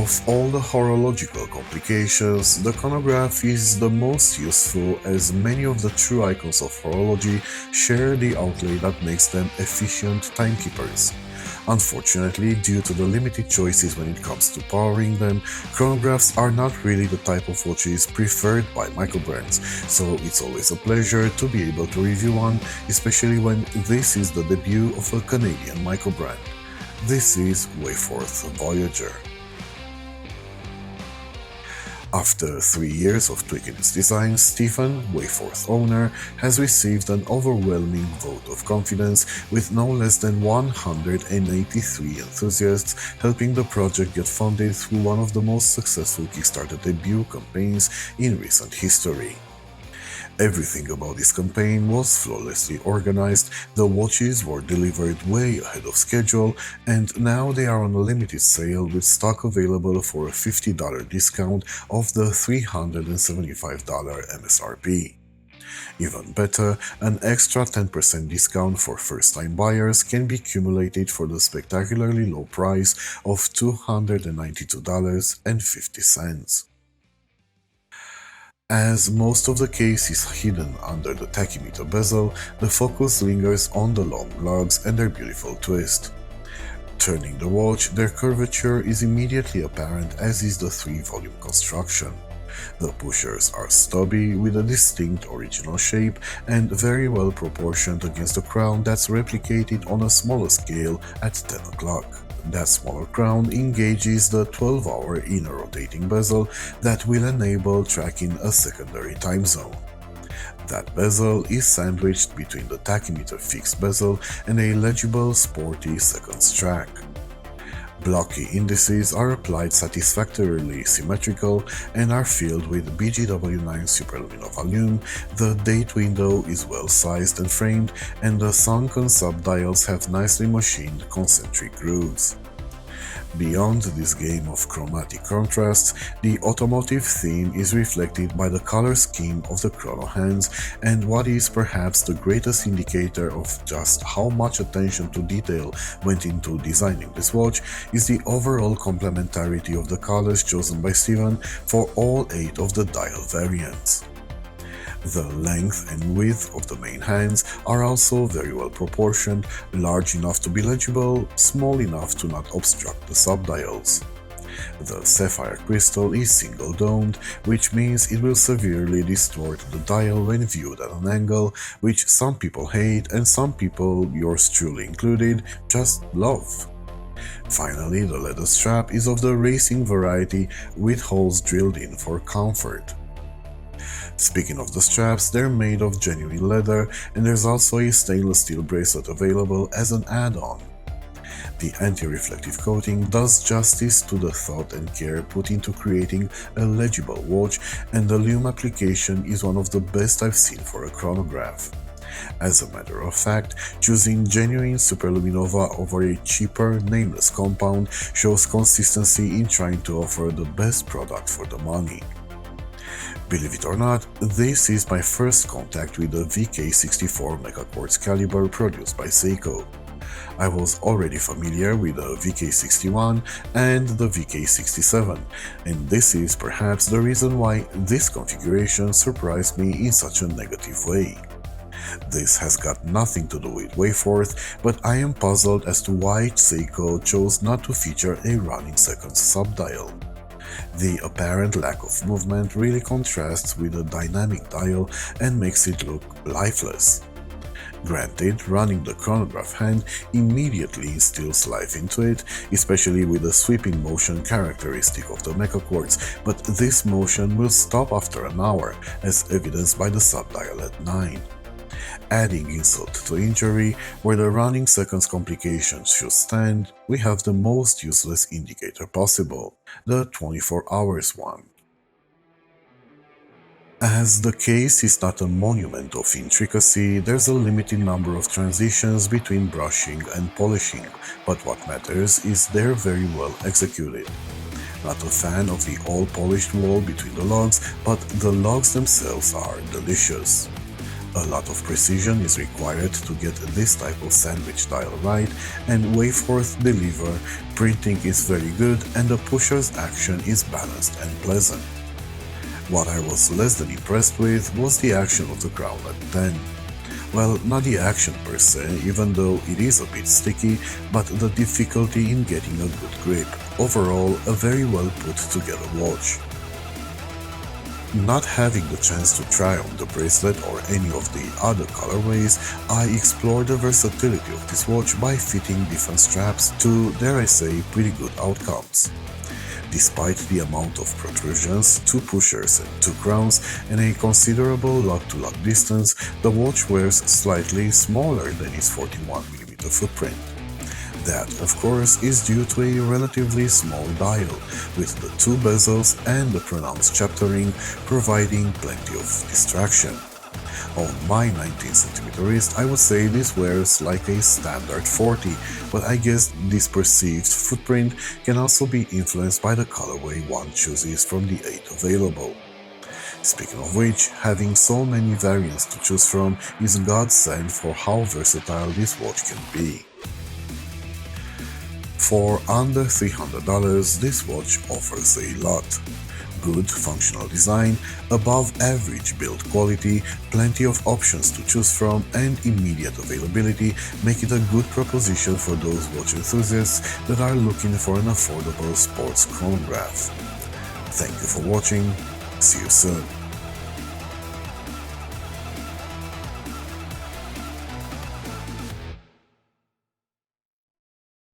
Of all the horological complications, the chronograph is the most useful, as many of the true icons of horology share the outlay that makes them efficient timekeepers. Unfortunately, due to the limited choices when it comes to powering them, chronographs are not really the type of watches preferred by microbrands, so it's always a pleasure to be able to review one, especially when this is the debut of a Canadian microbrand. This is Wayforth Voyager. After 3 years of tweaking its design, Stephen, Wayforth owner, has received an overwhelming vote of confidence, with no less than 183 enthusiasts helping the project get funded through one of the most successful Kickstarter debut campaigns in recent history. Everything about this campaign was flawlessly organized, the watches were delivered way ahead of schedule, and now they are on a limited sale with stock available for a $50 discount of the $375 MSRP. Even better, an extra 10% discount for first-time buyers can be accumulated for the spectacularly low price of $292.50. As most of the case is hidden under the tachymeter bezel, the focus lingers on the long lugs and their beautiful twist. Turning the watch, their curvature is immediately apparent, as is the 3-volume construction. The pushers are stubby with a distinct original shape and very well proportioned against the crown that's replicated on a smaller scale at 10 o'clock. That smaller crown engages the 12-hour inner rotating bezel that will enable tracking a secondary time zone. That bezel is sandwiched between the tachymeter fixed bezel and a legible, sporty seconds track. Blocky indices are applied satisfactorily symmetrical and are filled with BGW9 superluminova lume, the date window is well sized and framed, and the sunken subdials have nicely machined concentric grooves. Beyond this game of chromatic contrasts, the automotive theme is reflected by the color scheme of the chrono hands, and what is perhaps the greatest indicator of just how much attention to detail went into designing this watch is the overall complementarity of the colors chosen by Stephen for all 8 of the dial variants. The length and width of the main hands are also very well proportioned, large enough to be legible, small enough to not obstruct the subdials. The sapphire crystal is single-domed, which means it will severely distort the dial when viewed at an angle, which some people hate and some people, yours truly included, just love. Finally, the leather strap is of the racing variety with holes drilled in for comfort. Speaking of the straps, they're made of genuine leather, and there's also a stainless steel bracelet available as an add-on. The anti-reflective coating does justice to the thought and care put into creating a legible watch, and the lume application is one of the best I've seen for a chronograph. As a matter of fact, choosing genuine superluminova over a cheaper, nameless compound shows consistency in trying to offer the best product for the money. Believe it or not, this is my first contact with the VK64 megaquartz caliber produced by Seiko. I was already familiar with the VK61 and the VK67, and this is perhaps the reason why this configuration surprised me in such a negative way. This has got nothing to do with Wayforth, but I am puzzled as to why Seiko chose not to feature a running seconds subdial. The apparent lack of movement really contrasts with the dynamic dial and makes it look lifeless. Granted, running the chronograph hand immediately instills life into it, especially with the sweeping motion characteristic of the megaquartz, but this motion will stop after an hour, as evidenced by the subdial at 9. Adding insult to injury, where the running seconds complications should stand, we have the most useless indicator possible, the 24 hours one. As the case is not a monument of intricacy, there's a limited number of transitions between brushing and polishing, but what matters is they're very well executed. Not a fan of the all-polished wall between the lugs, but the lugs themselves are delicious. A lot of precision is required to get this type of sandwich dial right, and Wayforth deliver. Printing is very good and the pusher's action is balanced and pleasant. What I was less than impressed with was the action of the crown at 10. Well, not the action per se, even though it is a bit sticky, but the difficulty in getting a good grip. Overall, a very well put together watch. Not having the chance to try on the bracelet or any of the other colorways, I explored the versatility of this watch by fitting different straps to, dare I say, pretty good outcomes. Despite the amount of protrusions, 2 pushers and 2 crowns, and a considerable lug-to-lug distance, the watch wears slightly smaller than its 41mm footprint. That, of course, is due to a relatively small dial, with the 2 bezels and the pronounced chaptering providing plenty of distraction. On my 19cm wrist, I would say this wears like a standard 40, but I guess this perceived footprint can also be influenced by the colorway one chooses from the 8 available. Speaking of which, having so many variants to choose from is a godsend for how versatile this watch can be. For under $300, this watch offers a lot. Good functional design, above average build quality, plenty of options to choose from, and immediate availability make it a good proposition for those watch enthusiasts that are looking for an affordable sports chronograph. Thank you for watching, see you soon.